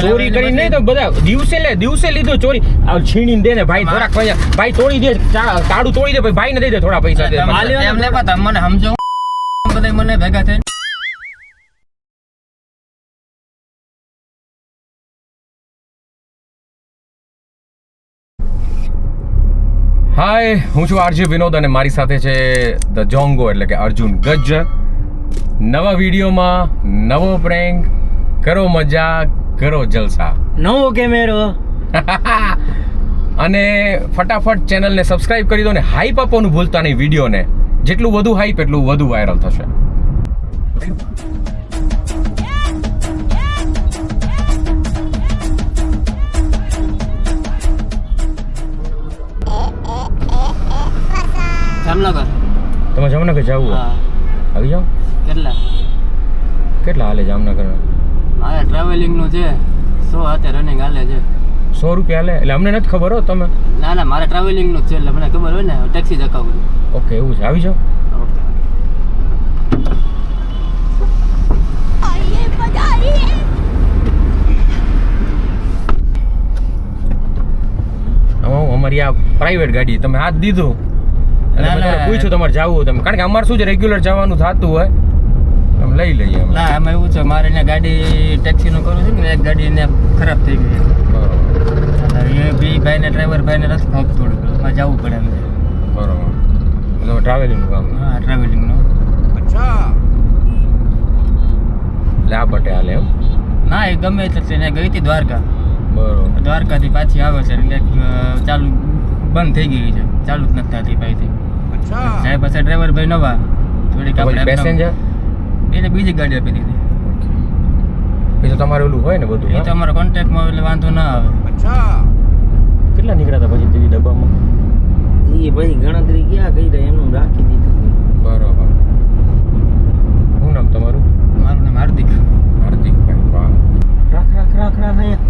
ચોરી કરી નહીં તો બધા દિવસે લીધો ચોરી છીણીને દે ને ભાઈ થોડાક પૈસા ભાઈ તોડી દે તાળું તોડી દે ભાઈ ને દઈ દે થોડા પૈસા દે મને સમજો બધા મને ભેગા થાય હાય હું છું આરજે વિનોદ અને મારી સાથે છે ધ જોંગો એટલે કે અર્જુન ગજ્જ નવા વિડીયોમાં નવો પ્રેન્ક કરો મજા કરો જલસા નવો કેમેરો અને ફટાફટ ચેનલને સબસ્ક્રાઇબ કરી દો ને હાઈપ આપવાનું ભૂલતા નહીં વિડીયોને જેટલું વધુ હાઈપ એટલું વધુ વાયરલ થશે જામનગર તમે જામનગર જવું આવી જાઓ કેટલા હાલે જામનગર મારે ટ્રાવેલિંગ નું છે 100 અત્યારે રનિંગ હાલે છે 100 રૂપિયા હાલે એટલે અમને નથી ખબર હો તમે ના મારે ટ્રાવેલિંગ નું છે એટલે મને ખબર હોય ને ટેક્સી જકાવું ઓકે એવું છે આવી જાઓ અમારી આ પ્રાઇવેટ ગાડી તમે હાથ દીધું પૂછ્યું તમારે જવું તમે કારણ કે અમારે શું છે રેગ્યુલર જવાનું થતું હોય અમે લઈ લઈએ ના એમાં એવું છે મારે એને ગાડી ટેક્સીનું કરું છું ને એક ગાડી એને ખરાબ થઈ ગઈ એ બી ભાઈને ડ્રાઈવર ભાઈને નથી ફાવતું થોડું જવું પડે એમ બરોબર તમે ટ્રાવેલિંગનું કામ હા ટ્રાવેલિંગનું અચ્છા એટલે આ બટે હાલે એમ ના એ ગમે એટલે એને ગઈ હતી દ્વારકા બરોબર દ્વારકાથી પાછી આવે છે એટલે ચાલુ બંધ થઈ ગઈ છે ચાલુ જ નથી થતી પાછી સાહેબ પાસે ડ્રાઈવર ભાઈ નવા થોડીક આપણે પેસેન્જર એને બીજી ગાડી આપી દીધી એ તો તમારે ઓલું હોય ને બધું એ તો અમારા કોન્ટેક્ટમાં એટલે વાંધો ના આવે કેટલા નીકળ્યા હતા પછી તે ડબ્બામાં એ પછી ગણતરી ક્યાં કરી રહ્યા એમનું રાખી દીધું બરોબર શું નામ તમારું મારું નામ હાર્દિકભાઈ વાહ રાખ અહીંયા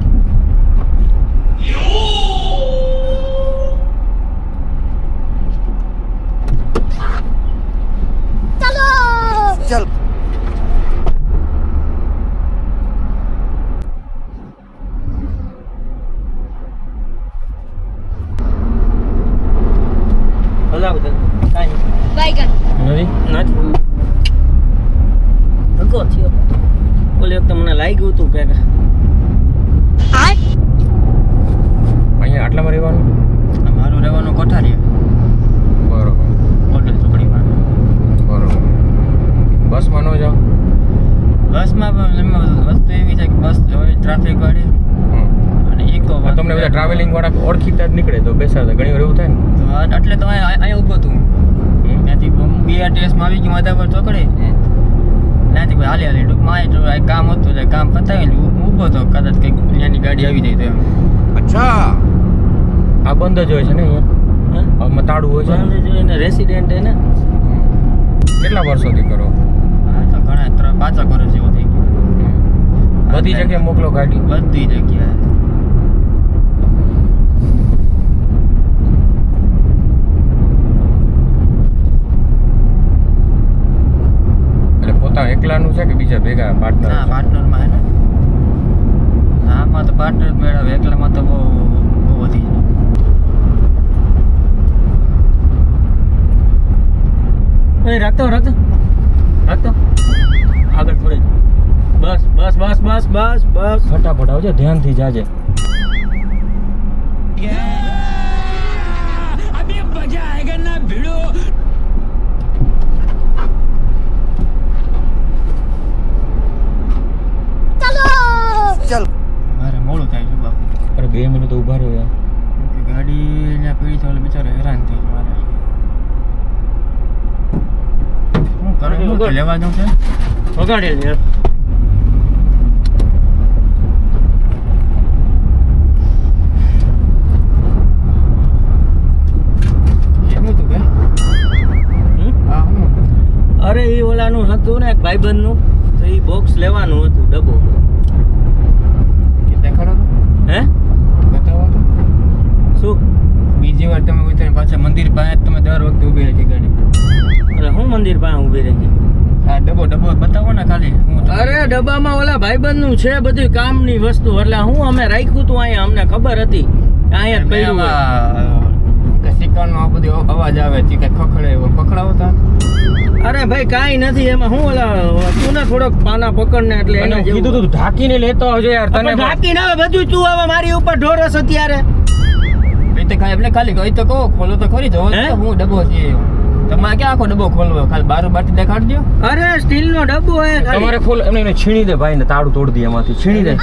ચલ હલાવ દે કાઈ બાઈગન નથી ધક્કો થયો ઓલી વખતે મને લાગ્યું હતું કે અહીંયા આટલામાં રહેવાનું મારું રહેવાનું કોઠારી બરોબર હોટલ ચોકડીમાં બરોબર બસમાં ન જાઓ બસમાં એમાં વસ્તુ એવી છે કે બસ હોય ટ્રાફિક વાળી અને ઇકો તમને બધા ટ્રાવેલિંગ વાળા ઓળખીતા જ નીકળે તો બેસાતા ઘણી વાર એવું થાય ને તો એટલે તો અહીંયા ઊભો હતું ત્યાંથી બીઆરટીએસમાં આવી ગયું માધાપર ચોકડી ત્યાંથી કોઈ હાલી ટૂંકમાં આ કામ હતું એટલે કામ પતાવી ઊભો હતો કદાચ કંઈક ત્યાંની ગાડી આવી જાય તો એમ અચ્છા આ બંધ જ હોય છે ને અહીંયા મતાડું હોય છે બંધ જ હોય ને રેસિડેન્ટ હે ને કેટલા વર્ષોથી કરો હા તો ઘણા 5 વર્ષ જેવો થઈ ગયો બધી જગ્યાએ મોકલો ગાડી બધી જગ્યાએ એટલે પોતા એકલાનું છે કે બીજા ભેગા પાર્ટનર હા પાર્ટનરમાં હે ને આમાં તો પાર્ટનર મેળવે એકલામાં તો બહુ વધી જાય રાખતો આગળ થોડી બસ ફટાફટ આવજો ધ્યાનથી જાજે ચલ મારે મોડું થાય છે બાપુ અરે 2 મિનિટ તો ઊભા રહ્યો યાર ગાડી ને પીડી તો બિચારો હેરાન થઈ ગયો મારે શું કરે લેવા જવું છે વગાડેલ યાર અરે એ ઓલાનું હતું ને એક ભાઈબંધનું તો એ બોક્સ લેવાનું હતું ડબ્બો દેખાડો તો હે બતાવો તો શું બીજી વાર તમે ઉતરીને પાછા મંદિર પાસે તમે દર વખતે ઊભી રહી ગાડી અરે હું મંદિર પાસે ઊભી રહી આ ડબ્બો બતાવો ને ખાલી અરે ડબ્બામાં ઓલા ભાઈબંધનું છે બધી કામની વસ્તુ એટલે હું અમે રાખ્યું તું અહીંયા અમને ખબર હતી કે અહીંયા જ પડ્યું હોય. સિક્કાનો આ બધો અવાજ આવે છે કે ખખડે એવો પકડાવો તા અરે ભાઈ કાંઈ નથી એમાં હું ઓલા તું ને થોડોક પાના પકડ ને એટલે અને એને હું કીધું તું ઢાંકીને લેતો આવજો યાર તને પણ ઢાંકીને હવે બધું તું હવે મારી ઉપર ઢોરસ અત્યારે એ તો ખાલી એમને ખાલી કહી તો કહો ખોલો તો ખરી જો હે? હું ડબ્બો છે તમારે ક્યાં આખો ડબ્બો ખોલવો ખાલી બાર બાટી દેખાડજો અરે સ્ટીલનો ડબ્બો હે ખાલી. તમારે ખોલ એમને છીણી દે ભાઈ ને તાળું તોડી દે એમાંથી છીણી દે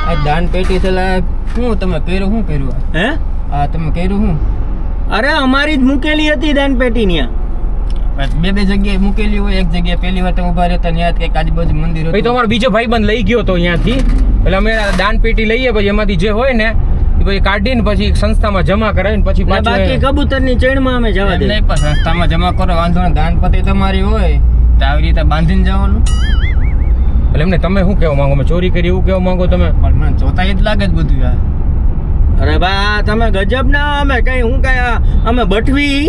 આ દાન પેટી થયેલા શું તમે કર્યું હે આ તમે કર્યું શું અરે અમારી જ મૂકેલી હતી દાન પેટી ન્યા બે જગ્યાએ મૂકેલી હોય એક જગ્યાએ પહેલી વાર તમે ઉભા રહેતા ત્યાં કઈક આજુબાજુ મંદિર ભાઈ હતું. તમારો બીજો ભાઈબંધ લઈ ગયો તો અહીંયાથી એટલે અમે દાન પેટી લઈએ પછી એમાંથી જે હોય ને એ પછી કાઢીને પછી સંસ્થામાં જમા કરાવીને પછી ને બાકી પાછું કબૂતરની ચેણમાં અમે જવા એમ દે નહીં પણ સંસ્થામાં જમા કરો વાંધો નહીં દાનપતિ તમારી હોય તો આવી રીતે બાંધીને જવાનું એટલે એમને તમે શું કહેવા માંગો અમે ચોરી કરી એવું કહેવા માંગો તમે પણ મને જોતા જ લાગે જ બધું યાર અરે ભાઈ આ તમે ગજબ ના અમે કઈ હું કઈ અમે બઠવી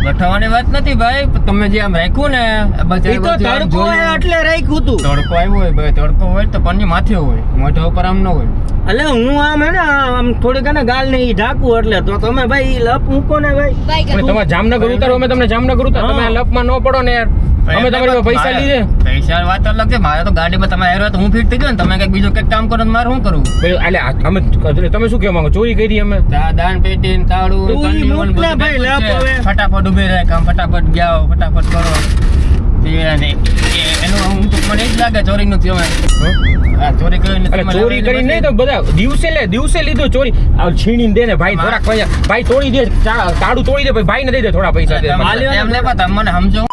ગઠવાની વાત નથી ભાઈ પણ તમે જે આમ રાખ્યું ને આ બચારે ઈ તો બધું આમ તડકો હે જોયું. એટલે રાખ્યું તું તડકો આવ્યો હોય ભાઈ તડકો હોય તો પરની માથે હોય મોઢા ઉપર આમ ન હોય એટલે હું આમ હે ને આમ થોડીક ને ગાલ ને ઈ ઢાંકું એટલે તો તમે ભાઈ ઈ લપ મૂકો ને ભાઈ અને તમારે જામનગર ઉતારો અમે તમને જામનગર ઉતારો તમે આ લપમાં ન પડો ને યાર અમે તમારી પાસે પૈસા લીધે પૈસા વાત અલગ છે મારે તો ગાડીમાં તમે આવ્યો તો હું ફિટ થઈ ગયો ને તમે કઈક બીજું કઈક કામ કરો તો મારે શું કરવું ભાઈ, એટલે અમે તમે શું કહેવા માંગો ચોરી કરી અમે દાન પેટી ને તાળું તું ઈ કંડીઓ ને મૂક ને બધું ભાઈ, ભેગું લપ છે. હવે. ફટાફટ ઉભી રહે કામ ફટાફટ જાઓ ફટાફટ કરો એનું હું તો મને જ લાગે ચોરીનું થયું આ ચોરી કરીને એટલે તમારે ચોરી કરી નહીં તો બધા દિવસે લીધો ચોરી આ છીણીને દે ને ભાઈ થોડાક પૈસા ભાઈ તોડી દે તાળું તોડી દે ભાઈ ને દઈ દે થોડા પૈસા દે એમ નહીં પણ તમે મને સમજો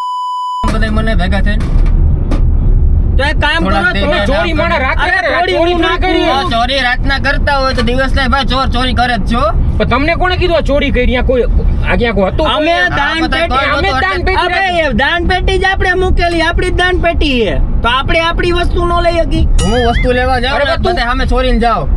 બધા મને ભેગા થઈને તો એક કામ કરો થોડાક તમે દે. ચોરી માણા રાત્રે અરે, કરે, ચોરી ચોરી હું ના ના કરી કરું. ચોરી રાતના કરતા હોય તો દિવસ ને ભાઈ ચોરી કરે જ છો પણ તમને કોણે કીધું આ ચોરી કરી આ કોઈ આ ક્યાં કોઈ હતું અમે કોઈ? દાન બધા પેટી કોઈ અમે નહોતું દાન એટલે- પેટી અરે એ દાન પેટી જ આપણે મૂકેલી આપણી જ દાન પેટી છે તો આપણે આપણી વસ્તુ નો લઈ શકી હું વસ્તુ લેવા જાઉં અરે ને તું- બધા સામે ચોરીને જાઓ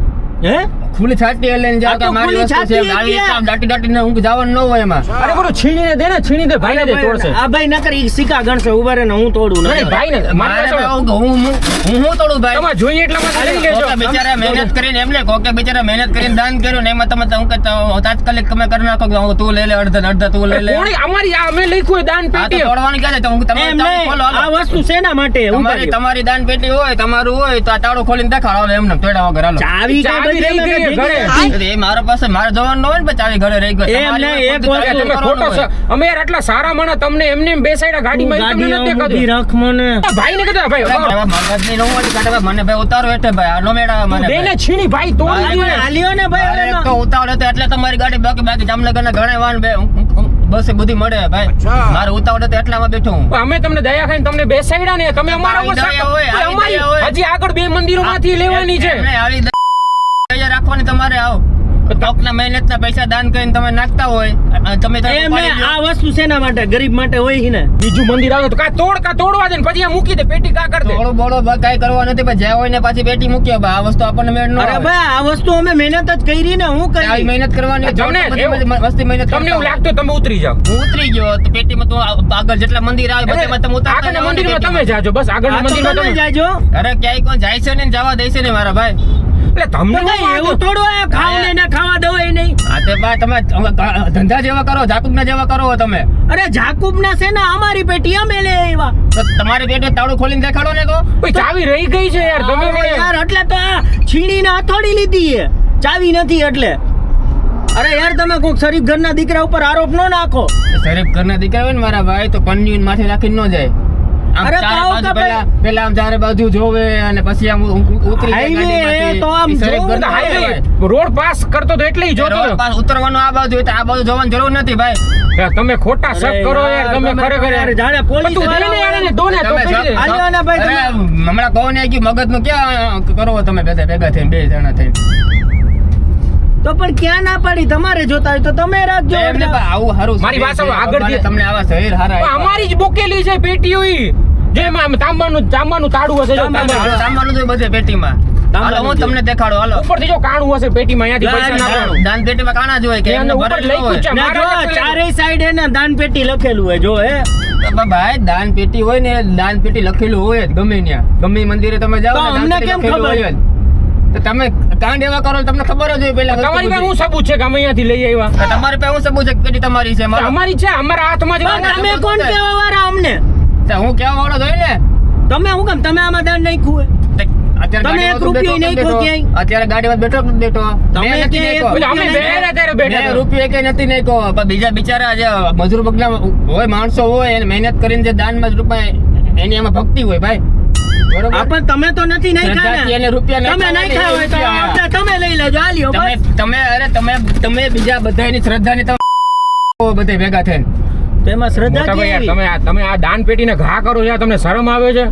હે ખુલ્લી છાતી લઈને જાઓ આ કે તો મારી ખુલ્લી વસ્તુ છે છાતી આવી રીતે ક્યાં? આમ દાટી ને હું જવાનું ન હોય એમાં અરે બોલો છીણીને દે ને છીણી દે ભાઈ ને દે તોડશે આ ભાઈ નકર ઈ સિક્કા ગણશે ઉભા રહે ને હું તોડું નહીં, નહીં ભાઈ ને મારી મારે પાસે ભાઈ હું તોડું ભાઈ તમારે જોઈએ એટલા માટે લઈ લેજો કોકે બિચારા મહેનત કરીને એમને કોકે બિચારા મહેનત કરીને દાન કર્યું ને એમાં તમે હું કહેતા તાત્કાલિક તમે કરી નાખો કે હું તું લઈ લે અડધા તું લઈ લે કોણે અમારી આ અમે લખ્યું હોય દાન આ તો પેટી તોડવાની ક્યાં છે તો હું તમે એમ તાળું નહીં ખોલો હાલો. આ વસ્તુ શેના માટે ઉભા રહ્યો. તમારી દાન પેટી હોય તમારું હોય તો આ તાળું ખોલીને દેખાડો હાલો એમને તોડ્યા વગર હાલો ચાવી ચાવી કઈ રહી ગઈ ભેગી ઘરે. હતી? એ મારા પાસે મારે જવાનું ન હોય ને પણ ચાવી ઘરે રહી ગઈ એમ તમારી નહીં, એક હોય તો વસ્તુ ચાવી તમે કરવાનું ખોટો હોય. છો. અમે યાર આટલા સારા માણસ તમને એમને એમ બેસાડ્યા ગાડીમાં તમને ગાડીમાં નથી ઊભી દેખાતું. રાખ મને આ ભાઈને કીધું ભાઈ અરે ઉતારો. ભાઈ, મગજની ન હોય તો કાઢે ભાઈ, મને ભાઈ ઉતારો હેઠે ભાઈ આ નો મેળા તું મને દે ને ભાઈ. છીણી ભાઈ તોડી ભાઈ, દે ને. આલ્યો ને ભાઈ અરે અરે એક તો ઉતાવળ હતો એટલે તમારી ગાડી બાકી જામનગરના ઘણા વાહન બસે બધી મળે ભાઈ મારે ઉતાવળ હતો એટલામાં બેઠો હું અમે તમને દયા ખાઈને તમને બેસાડ્યા ને તમે અમારા ઉપર આવી દયા હોય, આવી અમારી દયા હોય. હજી આગળ બે મંદિરો માંથી લેવાની છે એમને આવી દયા રાખવાની તમારે આવો કોકના મહેનતના પૈસા દાન કરીને તમે નાખતા હોય અને તમે તો એમ ઉપાડી નહીં, લ્યો. આ વસ્તુ શેના માટે ગરીબ માટે હોય છે ને બીજું મંદિર આવે તો કા તોડવા દે ને પછી આ મૂકી દે પેટી કા કર દે થોડું બોલો ભાઈ કાંઈ કરવા નથી ભાઈ જ્યાં હોય ને પાછી પેટી મૂક્યો ભાઈ આ વસ્તુ આપણને મેળ ન અરે આવે. ભાઈ આ વસ્તુ અમે મહેનત જ કરી ને હું આવી કરી મહેનત કરવાની તમને બધી એવું- વસ્તી મહેનત તમને કરતા એવું હોય. લાગતું તમે ઉતરી જાઓ હું ઉતરી ગયો તો પેટીમાં તો આગળ જેટલા મંદિર આવે બધામાં તમે ઉતારતા આગળના જાઓ ને મંદિરમાં તમે પેટીમાં. જાજો બસ આગળના આ તો મંદિરમાં તમે તમે જાજો અરે ક્યાંય કોઈ જાય છે ને જવા દેશે ને મારા ભાઈ એટલે તમને તો કઈ એવું થોડું આ ખાવ ને ના ખાવા દો એ નહીં આ તે ભાઈ તમે ધંધા જેવા કરો જાકુબના જેવા કરો તમે અરે જાકુબ ના છે ને અમારી પેટી અમે લે આવ્યા તો તમારી પેટે તાળું ખોલીને દેખાડો ને તો ભાઈ ચાવી રહી ગઈ છે યાર તમે અરે મને યાર એટલે તો આ છીણીને હથોડી લીધી છે ચાવી નથી એટલે અરે યાર તમે કોઈક શરીફ ઘરના દીકરા ઉપર આરોપ ન નાખો શરીફ ઘરના દીકરા હોય ને મારા ભાઈ તો પન્ની માથે રાખીને ન જાય આમ અરે ચારે કહો બાજુ કે પહેલા આમ ચારે બાજુ જોવે અને પછી આમ ઉતરી જાય હાઈવે ગાડીમાંથી. તો આમ ઈ શરીફ જોવું ઘરના ને હાઈવે. હાઈવે રોડ પાસ કરતો તો એટલે ઈ જોતો રોડ પાસ ઉતરવાનું આ બાજુ હોય તો આ બાજુ જોવાની જરૂર નથી ભાઈ યાર, તમે ખોટા શક અરે કરો યાર તમે ખરેખર યાર, યાર જાણે પોલીસ પણ તું દે ને યાર એને દો ને તો તમે કરી દે. શક- આલ્યો ને ભાઈ તમે. અરે, હમણાં કહો ને કે મગજનું ક્યાં કરો તમે ભેગા થઈને બે જણા થઈને તો પણ ક્યાં ના પાડી તમારે જોતા હોય તો તમે રાખજો એમને એટલે. પણ આવું હારું મારી વાત સાંભળો, આગળ ભગવાને જે- તમને આવા શરીર હારા પણ આપ્યા. અમારી જ મૂકેલી છે પેટીઓ ઈ જેમાં તાંબાનું તાળું હશે જો તાંબાનું. સાંભળવાનું તો બધે પેટીમાં હાલો હું તમને દેખાડો હાલો ઉપરથી જો કાણું હશે પેટીમાં અહીંયાથી પૈસા નાખવાનું. દાન પેટીમાં કાણા જ હોય કે એમને એમને ઉપર ભરેલું લઈ હોય. કૂચ્યા. ના જો મારા ચારેય સાઈડ એને દાન પેટી લખેલું હોય જો હે તો ભાઈ દાન પેટી હોય ને દાન પેટી લખેલું હોય જ ગમે ત્યાં ગમે એ મંદિરે તમે જાઓ તો ને, દાન અમને પેટી કેમ લખેલું ખબર? હોય જ. તો તમે કાંડ એવા કરો તમને ખબર જ હોય પેલા તમારી પાસે શું સબૂત છે કે અમે અહીંયાથી લઈ આવ્યા? તમારી પાસે હું સબૂત છે કે પેટી તમારી છે મારો અમારી છે, અમારા હાથમાં જ પણ તમે કોણ કેવા વાળા અમને હું કેવા વાળો જોઈ ને તમે હું કેમ તમે આમાં દાન નાખ્યું હોય અત્યારે તમે ગાડીમાં એક તો રૂપિયો બેઠો નહીં નથી ખો બેઠો. ક્યાંય. અત્યારે ગાડીમાં બેઠો નથી બેઠો તમે મેં નથી કે નાખ્યો. એટલે અમે બેઠા ત્યારે બેઠા મેં હતા. રૂપિયો કે નથી નાખ્યો પણ બીજા બિચારા જે મજૂર બગલા હોય માણસો હોય એને મહેનત કરીને જે દાનમાં રૂપિયા એની એમાં ભક્તિ હોય ભાઈ બરોબર આ પણ તમે તો નથી નાખ્યા શ્રદ્ધાથી એને ને રૂપિયા તમે નાખ્યા નાખ્યા હોય તો રૂપિયા. એટલે તમે લઈ લેજો આલ્યો તમે બસ તમે અરે તમે બીજા બધાની શ્રદ્ધાની તમે બધે ભેગા થઈને તેમાં શ્રદ્ધા મોટા ભાઈ યાર, કેવી? તમે આ દાન પેટીને ઘા કરો યાર, તમને શરમ આવે છે?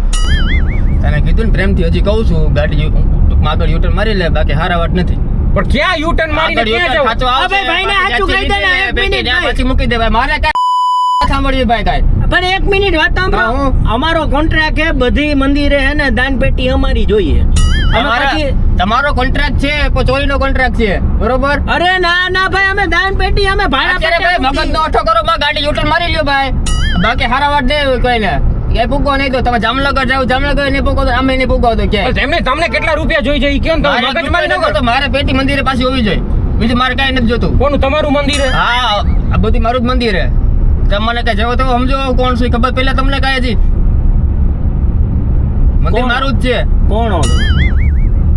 તને કીધું ને પ્રેમથી હજી કહું છું ગાડી ટૂંકમાં આગળ યુટર્ન મારી લે બાકી હારા વાત નથી પણ ક્યાં યુટર્ન મારીને આગળ ક્યાં U-turn જવું? ખાચો આવશે, અબે ભાઈને હાચું કહી દે ને, એક પેટી મિનિટ ત્યાં ભાઈ. પછી મૂકી દે ભાઈ મારે કાંઈ સાંભળ્યું ભાઈ કાંઈ પણ એક મિનિટ વાત સાંભળો હા, હું. અમારો કોન્ટ્રાક્ટ હે બધી મંદિરે હે ને દાન પેટી અમારી જોઈએ અમે પછી તમારો કોન્ટ્રાક્ટ છે કોઈ ચોરીનો કોન્ટ્રાક્ટ છે બરોબર અરે ના ના ભાઈ અમે દાન પેટી અમે ભાડા અત્યારે ભાઈ પેટે મગજનો અઠો કરો માં ગાડી યુટર્ન મારી લ્યો ભાઈ બાકી હારા વાત દે કોઈને એ પૂગો નહીં તો તમે જામનગર જાવ જામનગર નહીં પૂગો તો અમે નહીં પૂગો તો ક્યાંય એમને તમને કેટલા રૂપિયા જોઈ છે ઈ કયો ને તમે મારે મગજ મારી ન તો કરો. મારે પેટી મંદિરે પાછી હોવી જોઈએ બીજું મારે કાંઈ નથી જોતું કોનું તમારું મંદિર હે? હા આ બધું મારું જ મંદિર હે તમને કઈ જેવો તો સમજો કોણ છું એ ખબર પેલા તમને કાંઈ હતી મંદિર કોણ? મારું જ છે કોણ હતો?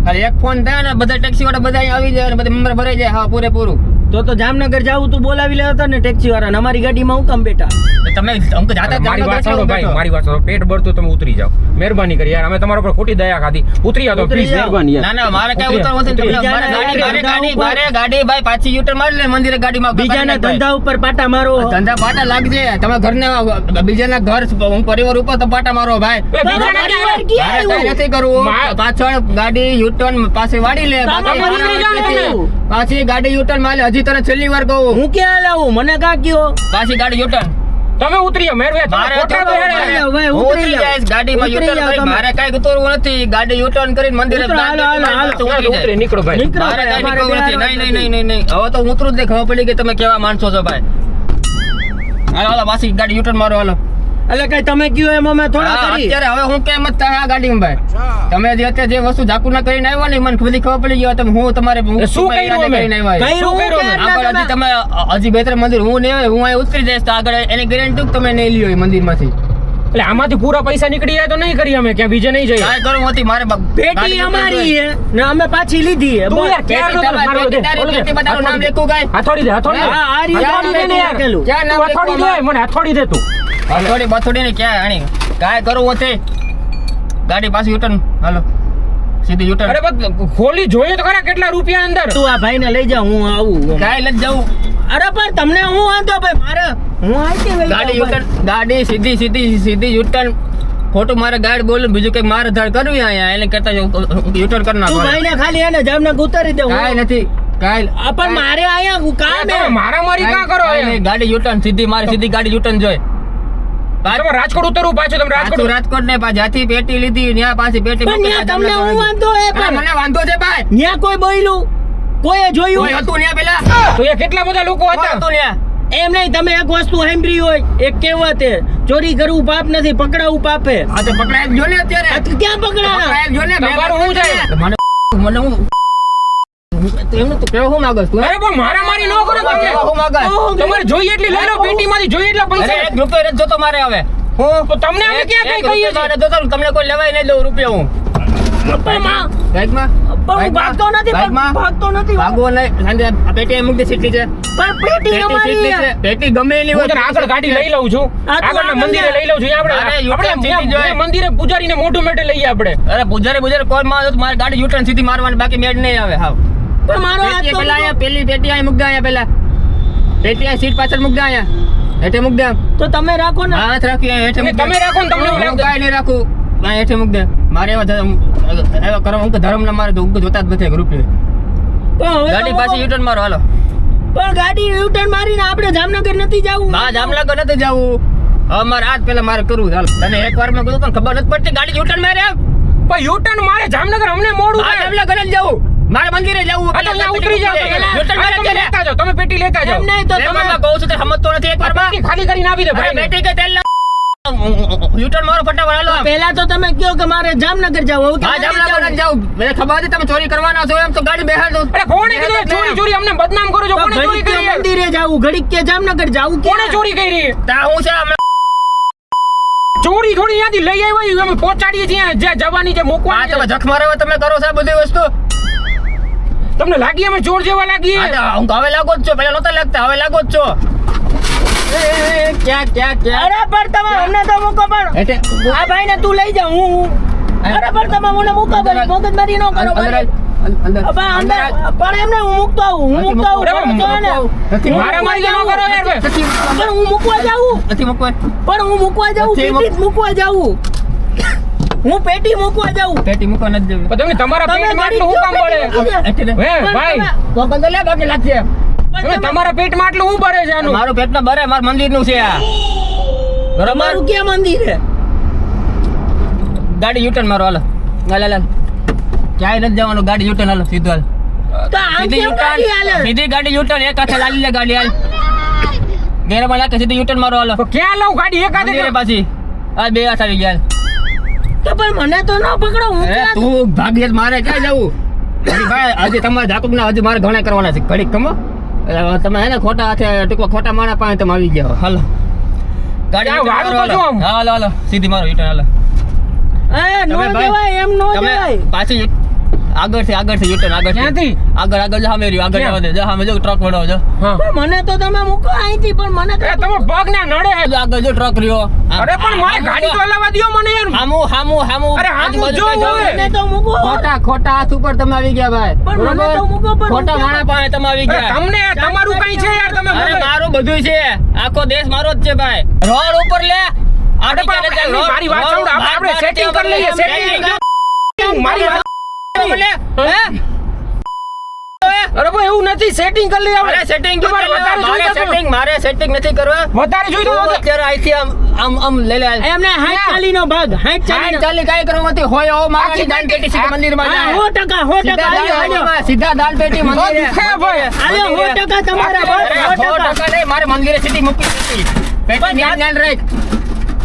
અરે એક ફોન થાય ને બધા ટેક્સી વાળા બધા અહીં આવી જાય અને બધા નંબર ભરાઈ જાય હા પૂરેપૂરું તો જામનગર જાવું તું બોલાવી લેતા ને ટેક્સી વાળાને અમારી ગાડીમાં હું કામ બેઠા તો તમે અંક જાતા મારી વાત સાંભળો ભાઈ, જામનગર મારી વાત સાંભળો. પેટ ભરતું તમે ઉતરી જાઓ, મહેરબાની કરી યાર, અમે તમારા પર ખોટી દયા ખાધી. ઉતરી જાઓ તો ઉતરી please, જાઓ. મહેરબાની યાર. ના ના મારે કઈ ઉતરી ઉતરવું નથી જાઓ. મારે ગાડી બીજાના મારે ગાડી ભાઈ પાછી યુટર્ન મારી લે મંદિરે ગાડીમાં બીજાના ધંધા ઉપર પાટા મારો ધંધા પાટા લાગજે તમે ઘરને બીજાના ઘર હું પરિવાર ઉપર તો પાટા મારો ભાઈ એ બીજાના પરિવાર ક્યાં? ક્યાં? મારે કઈ નથી કરવું મા- પાછળ ગાડી યુટર્ન પાસે વાળી લે તારા બાકી પરિવાર મારા ક્યાં નથી. લેવું? પાછી ગાડી યુટર્ન મારે હજી તને છેલ્લી વાર કહું હું ક્યાં લાવું મને કા કયો પાછી ગાડી યુટર્ન તમે ઉતરી જાઓ, મહેરબાની. તમે મારે ખોટા તો બેહાડે. ઉતરી જાઓ, ભાઈ, હું ઉતરી ઉતરી જાઓ. જઈશ ગાડીમાં ઉતરી યુટર્ન જાઓ કરી તમે. મારે કઈ ઉતરવું નથી ગાડી યુટર્ન કરીને મંદિરે ઉતરો, હાલો, હાલો, હાલો. તો ઉતરી ઉતરી, જાય. નીકળો ભાઈ. નીકળો મારે ભાઈ, કઈ અમારે નીકળવું નથી બેહાડવા નહીં નહીં નહીં નહીં હવે તો હું ઉતરું જ નહીં ખબર પડી કે તમે કેવા માણસો છો ભાઈ હાલો હાલો પાછી ગાડી યુટર્ન મારો હાલો એટલે કઈ તમે કયો એમ અમે થોડા હા, કરી અત્યારે હવે હું કેમ જ થાય આ ગાડીમાં ભાઈ તમે જે અત્યારે જે વસ્તુ જાકુના કરીને આવ્યા ને મને બધી ખબર પડી ગઈ તમે હું તમારે એ શું તમારી કર્યું યાદે અમે? કરીને આવ્યા કઈ શું કર્યું કે આગળ એટલે હજી તમે હજી બે ત્રણ મંદિર હું નહીં હું અહીં ઉતરી જઈશ તો આગળ એની ગેરંટી તમે નહીં લ્યો એ મંદિરમાંથી એટલે આમાંથી પૂરા પૈસા નીકળી જાય તો નહીં કરી અમે, ક્યાં બીજે નહીં જઈએ. કાંઈ કરવું નથી મારે પેટી ગાડી અમારી છે ને અમે પાછી લીધી છે તું બોલ. યાર, ક્યાં પેટી રહ્યો તમે? તારી- મારો દે, પેટી તારી- ઓલો દે, પેટી બધાનું નામ હથોડી દે. લખું કાંઈ? હથોડી દે, હથોડી દે. હા, આ રીતે હથોડી દે ને યાર. લખેલું. ક્યાં તું નામ હથોડી લખું દે, મને હથોડી દે તું. હથોડી બથોડી ને ક્યાં આણી કાંઈ કરવું નથી ગાડી પાછી યુટર્ન હાલો સીધી યુટર્ન અરે બસ ખોલી જોઈએ તો ખરા કેટલા રૂપિયા અંદર. તું આ ભાઈને લઈ જા હું આવું કાંઈ નથી જવું અરે પણ તમને હું વાંધો ભાઈ મારે હું આઈથી લઈ ગાડી જાઉં યુટર્ન ગાડી સીધી સીધી સીધી યુટર્ન ખોટું મારે ગાડી બોલું બીજું કઈક મારે ધાડ કરવી અહીંયા એને કરતા યુટર્ન કરી તું નાખો ભાઈને ખાલી એને જામનગર ઉતારી દે કાંઈ નથી કાંઈ આ પણ મારે અહીંયા કામ તમે હે મારામારી કાં કરો કાંઈ નહીં, ગાડી યુટર્ન સીધી મારી સીધી ગાડી યુટર્ન જોઈ તમે રાજકોટ ઉતરવું પાછું, તમે રાજકોટ પાછું રાજકોટ ને જ્યાંથી પેટી લીધી ત્યાં પાછી પેટી પણ મૂકી ત્યાં તમને હું વાંધો હે હા, પણ મને વાંધો છે ભાઈ ત્યાં કોઈ બોલ્યું કોઈએ કોઈ જોયું હતું ત્યાં પેલા તો એ કેટલા બધા લોકો કોઈ હતા. હતું ત્યાં એમ નહીં તમે એક વસ્તુ સાંભળી હોય એક કહેવત હે ચોરી કરવું પાપ નથી પકડાવું પાપ હે હા તો પકડાય જ જો ને અત્યારે આ તું ક્યાં પકડાણા પકડાય જ જો ને તમારું શું છે? મને હું એમનું તો કેવું શું માંગસ તું અરે પણ મારામારી ન કરો તમે. કેવું માંગસ તમારે જોઈએ એટલી લઈ લો, પેટીમાંથી જોઈએ એટલા અરે પૈસા. એક રૂપિયો નથી જોતો મારે હવે હું તો તમને અમે ક્યાં કઈ એક કહીએ રૂપિયો છીએ? મારે જોતો તમને કોઈ લેવાય નહીં દઉં રૂપિયો હું પણ માં બાઈકમાં પણ હું ભાગતો નથી પણ ભાગતો નથી ભાગવો નહીં સાંજે આ પેટી અહીં મૂકી સીટલી છે પણ પેટી પેટી અમારી સીટલી હે. છે પેટી ગમે એની હું તને આગળ ગાડી લઈ લઉં છું, આ તું આગળના આગળ મંદિરે લે. લઈ લઉં છું. અહીંયા અરે, આપણે યુટર્ન સીધી ત્યાં જોઈએ. મંદિરે પૂજારીને મોઢું મેટે લઈએ આપણે. અરે પૂજારી કોઈ માં મારી ગાડી યુટર્ન સીધી મારવાની બાકી મેળ નહીં આવે હાવ પણ મારો હાથ પેટી તો પેલા અહીંયા પેલી પેટી અહીં મૂક દે અહીંયા પેલા પેટી અહીં સીટ પાછળ મૂક દે અહીંયા હેઠે મૂક દે તો તમે રાખો ને હાથ રાખી અહીંયા હેઠે મૂક દે. તમે રાખો ને તમને એવું હું લાગે. કાંઈ નહીં રાખું અહીંયા હેઠે મૂક દે મારે એવા કરવા હું ધર્મ ના મારે તો ઊંઘ જોતા જ નથી એક રૂપિયો પણ હવે ગાડી તો પાછી યુટર્ન મારો હાલો પણ ગાડી યુટર્ન મારીને આપણે જામનગર નથી જવું હા જામનગર નથી જવું હવે મારે આજ પેલા મારે કરવું છે. હાલો તને એક વાર મેં કીધું પણ ખબર નથી પડતી ગાડી યુટર્ન મારે એમ પણ યુટર્ન મારે જામનગર અમને મોડું હા થાય. તમને ઘરે જ જાવું મારે મંદિરે જવું હા, તો અહીંયા ઉતરી જાઓ તો પેલા. યુટર્ન હા, તમે લેતા જાઓ, તમે પેટી લેતા જાઓ. એમ નહીં તો એમ તમે અમે કહું છું તો સમજતો નથી એક વાર પેટી ખાલી કરીને આપી દે ભાઈને. બેટી કે તેલ યુટર્ન મારો ફટાફટ હાલો આમ. પહેલા તો તમે કહો કે મારે જામનગર જાવ હવે હા જામનગર જ જાઉં મને ખબર હતી તમે ચોરી કરવાના છો એમ તો ગાડી બેહાડ દો અરે કોણે કીધું ચોરી ચોરી અમને બદનામ કરો છો? કોણે ચોરી કરી? મંદિરે જાવું ઘડીક કે જામનગર જાવું કોણે ચોરી કરી? તા હું છે અમે ચોરી થોડી ત્યાંથી લઈ આવ્યા અમે પહોંચાડીએ છીએ જ્યાં જવાની જે આ મૂકવાની તમે છે. જખ મારવા તમે કરો છો આ બધી વસ્તુ તમને લાગી અમે ચોર જેવા લાગીએ? હા, તો હું તો હવે લાગો જ છો પેલા નહોતા લાગતા હવે લાગો જ છો ક્યાં અરે પણ તમે અમને તો મૂકો પણ એટલે આ ભાઈને તું લઈ જા હું અરે પણ તમે મને મૂકો ભાઈ મગજમારી ન કરો અંદર ભાઈ. અબા, અંદર પણ એમને હું મૂકતો આવું અરે, પણ તો એને મારા મારી ન કરો યાર ભાઈ. પણ હું મૂકવા જાવું નથી મૂકવા પણ હું મૂકવા જાવું નથી પેટી જ મૂકવા જાવું હું પેટી મૂકવા જાવું પેટી મૂકવા નથી દેવી પણ તમને તમારા તમે પેટમાં આટલું હું કામ પડે? એટલે હે ભાઈ, તો બંધ લે બાકી લાગશે તમે તમારા પેટમાં આટલું હું ભરે છે આનું? મારું પેટમાં ભરે મારું મંદિરનું છે આ બરોબર તમારું ક્યાં મંદિર છે ગાડી યુટર્ન મારો હાલો હાલ ક્યાંય નથી જવાનું ગાડી યુટર્ન હાલો સીધું હાલ તો આમ સીધી કેમ ગાડી હાલે યુટર્ન સીધી ગાડી યુટર્ન એક હાથે લાલી લે ગાડી હાલ ઘેરે માં લાગે સીધી યુટર્ન મારો હાલો તો ક્યાં લઉં ગાડી? એક હાથે મંદિરે પાછી આ બે હાથ આવી ગયા તો પણ મને તો ન પકડો હું અરે ક્યાં તું ભાગ્યે જ મારે ક્યાં જવું હજી ભાઈ હજી તમારે ઝાકુક ના હજી મારે ઘણા કરવાના છે ઘડીક કમો તમે હે ને ખોટા હાથે ટૂંકમાં ખોટા માણા પાસે તમે આવી ગયા હો. હાલો ગાડી ત્યાં યુટર્ન વાળું તો મારો હાલો. જો આમ. હા, હાલો હાલો સીધી મારો યુટર્ન હાલો એ નો તમે ભાઈ, જવાય એમ નો તમે જવાય પાછી આગળથી યુટર્ન આગળ ક્યાંથી? આગળ સામે રહ્યું આગળ ક્યાં? જવા દે જો સામે જો ટ્રક વળો જો હા. પણ મને તો તમે મૂકો અહીંથી પણ મને તો અરે તમે પગ ના નડે. જો આગળ જો ટ્રક રહ્યો અરે પણ મારે ગાડી તો હલાવા દ્યો મને યાર. હામું અરે હામું જો હવે. મને તો મૂકો ખોટા હાથ ઉપર તમે આવી ગયા ભાઈ પણ મને તો મૂકો પણ ખોટા મૂકો. માણા પાસે તમે આવી અરે ગયા તમને તમારું કઈ છે યાર? તમે અરે મારું બધું છે આખો દેશ મારો જ છે ભાઈ રોડ ઉપર લે આડી પણ ચાલે એમની મારી વાત સાંભળો, આપણે setting કરી લઈએ, setting. મારી વાત અરે ભાઈ એવું નથી, સેટિંગ કરી લઈએ આપણે. અરે સેટિંગ તમારે વધારે જોઈતું હતું? મારે સેટિંગ નથી કરવા વધારે જોઈતું હતું? અત્યારે અહીંથી આમ લઈ લે એમને 60 નો ભાગ 60 ચાલી કાંઈ કરવું નથી હોય એવો મારી દાન પેટી સીધા મંદિરમાં જાય 100% સીધા દાન પેટી મંદિરે હે ભાઈ. આલ્યો 100% તમારા ભાગ 100% નહીં મારે મંદિરે સીધી મૂકી દીધી પેટી જ્ઞાન રાખ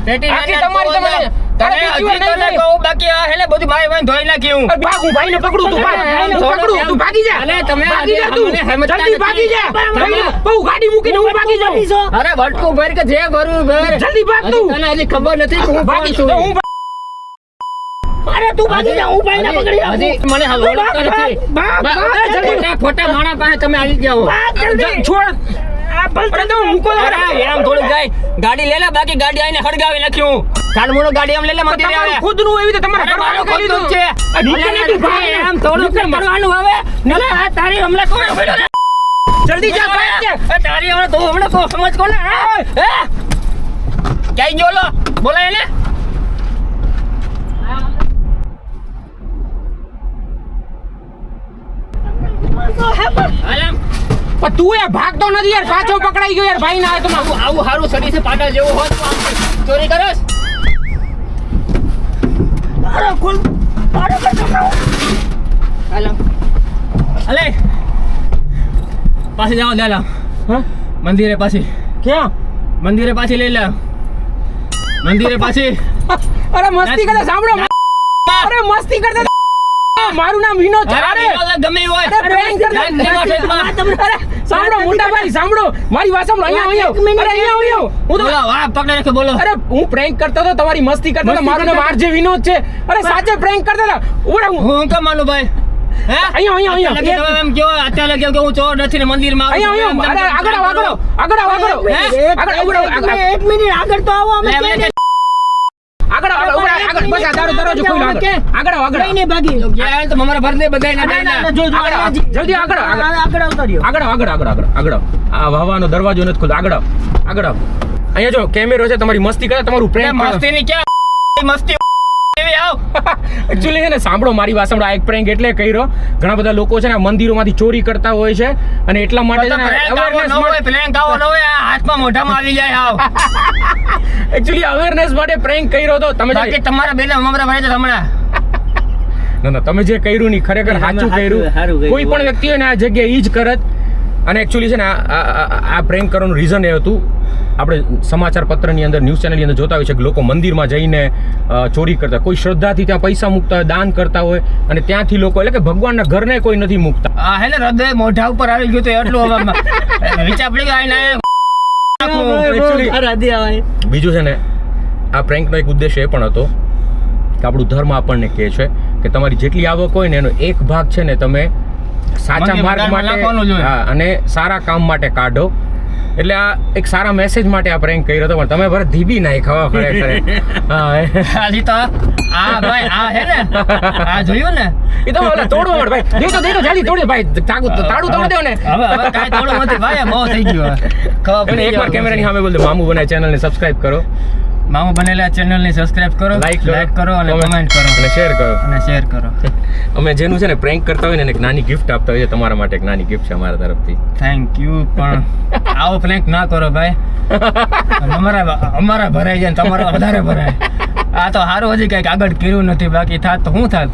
પેટી આખી તમારી તને તને હજી નહીં તને નહીં. કહું બાકી આ હેલે બધું ભાઈ ધોઈ નાખ્યું અરે ભાગ, હું ભાઈને પકડું, તું ભાગ. તું પકડું, તું ભાગી જા. અલે તમે ભાગી જા તું. મને હેમતતા જલ્દી નથી. ભાગી જા. તમે- બહુ ગાડી મૂકીને હું ભાગી જાઉં. અરે વટકું ભર કે જે ભરવું ભર જલ્દી ભાગ તું. હજી તને હજી ખબર નથી કે હું ભાગી કોણ છું. હું અરે તું ભાગી જા હું ભાઈને પકડી આવું. હજી મને હાલ ભાગ, ઓળખતો નથી. ભાગ, ભાગ, ખોટા ખોટા માણા પાસે તમે આવી જાઓ છોડ. અરે તમે મૂકો યાર. અરે એમ થોડું જાય ગાડી લે લે બાકી ગાડી આઈને હળગાવી નાખ્યું ચાલ મોનો ગાડી આમ લે લે મંદિરે આવે તમારું ખુદનું એવી રીતે તમારે અરે મારું કરવાનું કરી ખુદનું દીધું. છે. આ નીચે નહીં તું ભાગ. એમ થોડું કરવાનું હવે નલે આ તારી હમણાં કોણ જલ્દી જા, ભાગ જા. તારી હમણાં તો હમણાં તો સમજ કોને ક્યાંય ગયો લો બોલાય એને હાલ આમ. પણ તું એ ભાગતો નથી યાર, પાછો પકડાઈ ગયો યાર ભાઈ ના હાથમાં. આવું હારું સડી છે પાટા જેવું હોત તો આમ ચોરી કરસ અરે ખુલ અરે હાલો અલે પાછી જાઓ લે લા હા? મંદિરે પાછી ક્યાં? મંદિરે પાછી લઈ લે મંદિરે પાછી અરે મસ્તી કરતા સાંભળો. અરે મસ્તી કરતા મારું નામ વિનોદ છે. અરે અરે ગમે હોય અરે prank કરતા. અરે સાંભળો મોટા ભાઈ, સાંભળો મારી વાત સાંભળો. અહીંયા આવો. અરે અહીંયા આવો. હું તો બોલો વાહ પકડે રાખો બોલો અરે હું prank કરતો હતો, તમારી મસ્તી કરતો હતો. મારું નામ આરજે વિનોદ છે. અરે સાચે prank કરતા હતા. ઉભા રહો. હું કેમ માનું ભાઈ હે અહીંયા. અત્યારે તમે એમ કહો અત્યારે કહો કે હું ચોર નથી ને મંદિરમાં આવું છું. અહીંયા અરે આગળ આવો, આગળ આવો. આગળ આવો, આગળ આવો. હે? એક મિનિટ આગળ તો આવો અમે લે, ક્યાં લે, આગળ આવો, આગળ બસ આ દરવાજો ખોલો. આગળ આવો, આગળ કઈ નહીં ભાગી ગયા તો અમારા ભરને બધાયને દઈને. આગળ આવો. જલ્દી આગળ આવો, આગળ આગળ આવતો રહ્યો આવો, આગળ આવો. આ વાવાનો દરવાજો નથી ખુલતો. આગળ આવો, આગળ આવો. અહીંયા જો કેમેરો છે, તમારી મસ્તી કરે, તમારું લે, પ્રેમ મસ્તીની ક્યાં મસ્તી એવી આવ એકચ્યુઅલી છે ને, સાંભળો મારી વાત સાંભળો. આ એક પ્રેન્ક એટલે કર્યો. ઘણા બધા લોકો છે ને મંદિરોમાંથી ચોરી કરતા હોય છે અને એટલા માટે છે ને awareness માટે પ્લેન કાવો ન હોય આ હાથમાં મોઢામાં આવી જાય આવ એકચ્યુઅલી અવેરનેસ માટે પ્રેન્ક કર્યો હતો. તમે બાકી તમારા બેને અમારા ભાઈ તો હમણાં ના તમે જે કર્યું ને ઈ ખરેખર સાચું સારું કર્યું. કર્યું. કોઈ પણ વ્યક્તિ હોય ને આ જગ્યાએ ઈ જ કરત. અને એકચ્યુઅલી છે ને આ પ્રેન્ક કરવાનું રીઝન એ હતું, આપણે સમાચાર પત્રની અંદર, ન્યૂઝ ચેનલની અંદર જોતા હોય છે કે લોકો મંદિરમાં જઈને ચોરી કરતા, કોઈ શ્રદ્ધાથી ત્યાં પૈસા મૂકતા હોય, દાન કરતા હોય, અને ત્યાંથી લોકો એટલે કે ભગવાનના ઘરને કોઈ નથી મૂકતા. આ હે ને હૃદય મોઢા ઉપર આવી ગયું તો એટલું હવે વિચાર પડી ગયો Actually- અરે હદી આવે. બીજું છે ને આ પ્રેન્કનો એક ઉદ્દેશ એ પણ હતો કે આપણું ધર્મ આપણને કહે છે કે તમારી જેટલી આવક હોય ને એનો એક ભાગ છે ને તમે સાચા મંદિર માર્ગ બજારમાં નાખવાનો માટે, જોઈએ. હા, અને સારા કામ માટે કાઢો. એટલે આ એક સારા મેસેજ માટે આ પ્રેન્ક કર્યો હતો, પણ તમે ભરત ધીબી નાઈ ખવા ખરેખર. હા ખાલી તો આ ભાઈ આ હે ને આ જોયું ને એ તો ઓલા તોડવા માટે ભાઈ દે તો જલ્દી તોડે ભાઈ, તાળું તોડ દેવો ને. હવે કાંઈ તોડો નથી ભાઈ બહુ થઈ ગયું હવે. ખબર અને પડી એકવાર ગયું. કેમેરાની સામે બોલ દે, મામુ બનાય ચેનલને સબસ્ક્રાઇબ કરો, મામુ બનેલા ચેનલને સબસ્ક્રાઇબ કરો, લાઈક કરો અને કમેન્ટ કરો અને શેર કરો. અને શેર કરો. અમે જેનું છે ને પ્રેન્ક કરતા હોય ને એને એક નાની ગિફ્ટ આપતા હોઈએ. તમારા માટે એક નાની ગિફ્ટ છે અમારા તરફથી. Thank you. પણ આવો પ્લેન્ક ના કરો ભાઈ, અમારા ભરાઈ જાય ને તમારા વધારે ભરાય. આ તો સારું હજી કઈક આગળ કર્યું નથી, બાકી થાત તો શું થાત.